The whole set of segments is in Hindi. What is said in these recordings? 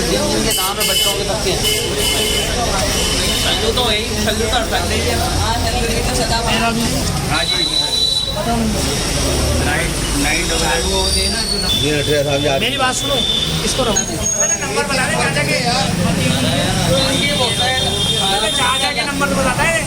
जिनके नाम है बच्चों के सबके छल्लू तो है, छल्लू तो हट सकते हैं। हाँ जी मेरी बात सुनो, इसको रखो। नंबर बता दे चाचा के, चाचा के नंबर बताता है।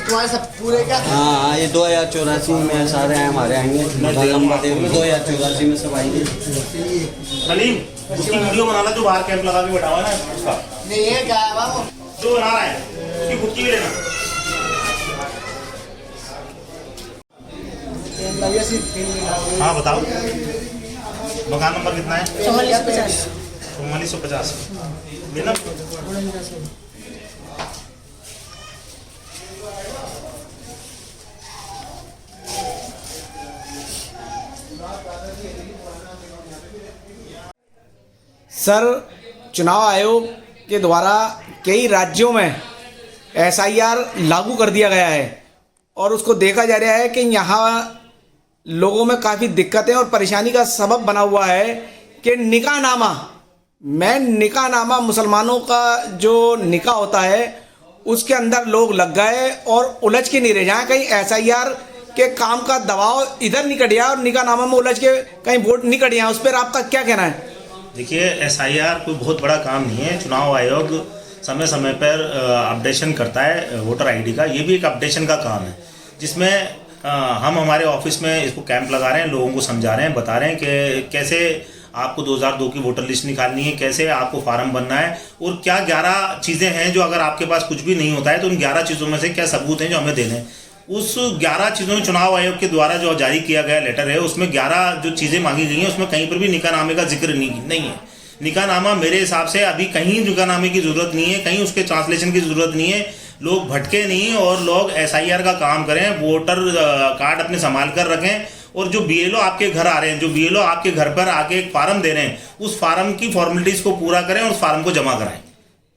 तुम्हारे सब पूरे क्या? हाँ, ये 2084 में सारे हमारे आएंगे। 2084 में सब आएंगे। सलीम, उसकी वीडियो बनाना जो बाहर कैंप लगा के बैठा हुआ है ना, उसका नहीं है क्या है बाबू? जो बना रहा है उसकी कुर्सी भी लेना। हाँ बताओ, मकान नंबर कितना है? 4450 लेना। सर, चुनाव आयोग के द्वारा कई राज्यों में SIR लागू कर दिया गया है और उसको देखा जा रहा है कि यहाँ लोगों में काफ़ी दिक्कतें और परेशानी का सबब बना हुआ है कि निकाहनामा मुसलमानों का जो निकाह होता है उसके अंदर लोग लग गए और उलझ के नहीं रह जाए। कहीं SIR के काम का दबाव इधर नहीं कट गया और निकाहनामा में उलझ के कहीं वोट नहीं कट गया। उस पर आपका क्या कहना है? देखिए, SIR कोई बहुत बड़ा काम नहीं है। चुनाव आयोग समय समय पर अपडेशन करता है वोटर ID का। ये भी एक अपडेशन का काम है जिसमें हम हमारे ऑफिस में इसको कैंप लगा रहे हैं, लोगों को समझा रहे हैं, बता रहे हैं कि कैसे आपको 2002 की वोटर लिस्ट निकालनी है, कैसे आपको फार्म बनना है और क्या 11 चीज़ें हैं जो अगर आपके पास कुछ भी नहीं होता है तो उन 11 चीज़ों में से क्या सबूत हैं जो हमें देने हैं। उस 11 चीज़ों में चुनाव आयोग के द्वारा जो जारी किया गया लेटर है उसमें 11 जो चीज़ें मांगी गई हैं उसमें कहीं पर भी निकाहनामे का जिक्र नहीं है। निकाहनामा मेरे हिसाब से अभी कहीं निकाहनामे की ज़रूरत नहीं है, कहीं उसके ट्रांसलेशन की ज़रूरत नहीं है। लोग भटके नहीं और लोग SIR का काम करें, वोटर कार्ड अपने संभाल कर रखें और जो BLO आपके घर आ रहे हैं, जो BLO आपके घर पर आके एक फार्म दे रहे हैं, उस फार्म की फॉर्मेलिटीज़ को पूरा करें और उस फार्म को जमा कराएं।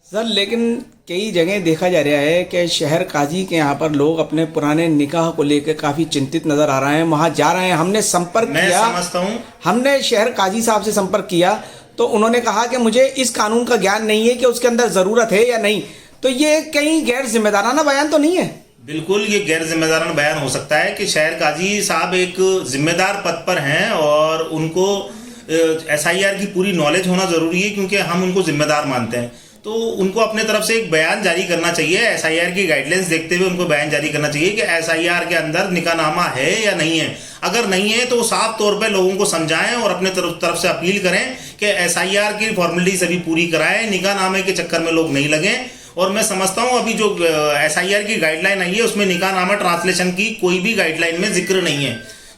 सर, लेकिन कई जगह देखा जा रहा है कि शहर काजी के यहाँ पर लोग अपने पुराने निकाह को लेकर काफ़ी चिंतित नज़र आ रहे हैं, वहाँ जा रहे हैं। हमने संपर्क किया, समझता हूँ, हमने शहर काजी साहब से संपर्क किया तो उन्होंने कहा कि मुझे इस कानून का ज्ञान नहीं है कि उसके अंदर ज़रूरत है या नहीं। तो ये कहीं गैर जिम्मेदाराना बयान तो नहीं है? बिल्कुल, ये गैर जिम्मेदाराना बयान हो सकता है कि शहर काजी साहब एक जिम्मेदार पद पर हैं और उनको SIR की पूरी नॉलेज होना ज़रूरी है क्योंकि हम उनको जिम्मेदार मानते हैं। तो उनको अपने तरफ से एक बयान जारी करना चाहिए, SIR की गाइडलाइंस देखते हुए उनको बयान जारी करना चाहिए कि SIR के अंदर निकाहनामा है या नहीं है। अगर नहीं है तो साफ तौर पे लोगों को समझाएं और अपने तरफ से अपील करें कि SIR की फॉर्मेलिटी सभी पूरी कराएं, निकाहनामे के चक्कर में लोग नहीं लगें। और मैं समझता हूँ अभी जो SIR की गाइडलाइन आई है उसमें निकाहनामा ट्रांसलेशन की कोई भी गाइडलाइन में जिक्र नहीं है।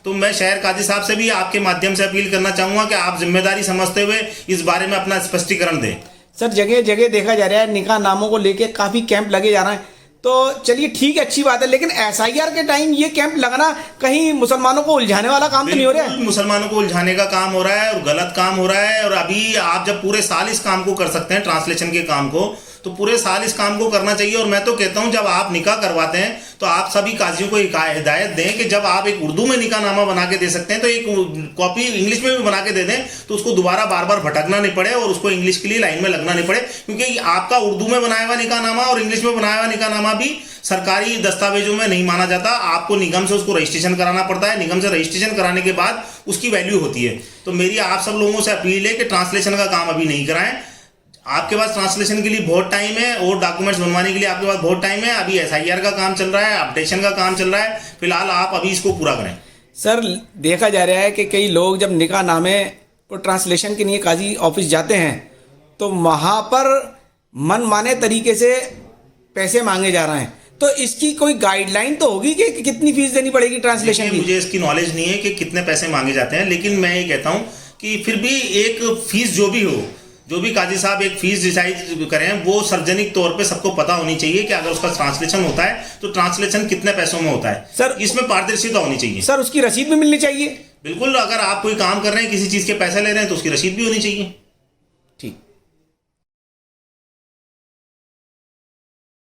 तो मैं शहर काजी साहब से भी आपके माध्यम से अपील करना चाहूँगा कि आप जिम्मेदारी समझते हुए इस बारे में अपना स्पष्टीकरण दें। सर, जगह जगह देखा जा रहा है निकाह नामों को लेके काफ़ी कैंप लगे जा रहे हैं, तो चलिए ठीक है, अच्छी बात है, लेकिन SIR के टाइम ये कैंप लगना कहीं मुसलमानों को उलझाने वाला काम तो नहीं हो रहा है? मुसलमानों को उलझाने का काम हो रहा है और गलत काम हो रहा है। और अभी आप जब पूरे साल इस काम को कर सकते हैं, ट्रांसलेशन के काम को, तो पूरे साल इस काम को करना चाहिए। और मैं तो कहता हूं जब आप निकाह करवाते हैं तो आप सभी काजियों को एक हिदायत दें कि जब आप एक उर्दू में निकाहनामा बना के दे सकते हैं तो एक कॉपी इंग्लिश में भी बना के दे दें तो उसको दोबारा बार बार भटकना नहीं पड़े और उसको इंग्लिश के लिए लाइन में लगना नहीं पड़े। क्योंकि आपका उर्दू में बनाया हुआ निकाहनामा और इंग्लिश में बनाया हुआ निकाहनामा भी सरकारी दस्तावेजों में नहीं माना जाता। आपको निगम से उसको रजिस्ट्रेशन कराना पड़ता है, निगम से रजिस्ट्रेशन कराने के बाद उसकी वैल्यू होती है। तो मेरी आप सब लोगों से अपील है कि ट्रांसलेशन का काम अभी नहीं कराएं। आपके पास ट्रांसलेशन के लिए बहुत टाइम है और डॉक्यूमेंट्स बनवाने के लिए आपके पास बहुत टाइम है। अभी SIR का काम चल रहा है, अपडेशन का काम चल रहा है, फिलहाल आप अभी इसको पूरा करें। सर, देखा जा रहा है कि कई लोग जब निकाहनामे को ट्रांसलेशन के लिए काजी ऑफिस जाते हैं तो वहाँ पर मनमाने तरीके से पैसे मांगे जा रहे हैं। तो इसकी कोई गाइडलाइन तो होगी कि कितनी फीस देनी पड़ेगी ट्रांसलेशन की? मुझे इसकी नॉलेज नहीं है कि कितने पैसे मांगे जाते हैं, लेकिन मैं ये कहता हूँ कि फिर भी एक फीस जो भी हो, जो भी काजी साहब एक फीस डिसाइड करें वो सार्वजनिक तौर पे सबको पता होनी चाहिए कि अगर उसका ट्रांसलेशन होता है तो ट्रांसलेशन कितने पैसों में होता है। सर, इसमें पारदर्शिता होनी चाहिए। सर, उसकी रसीद भी मिलनी चाहिए। बिल्कुल, अगर आप कोई काम कर रहे हैं, किसी चीज़ के पैसे ले रहे हैं तो उसकी रसीद भी होनी चाहिए।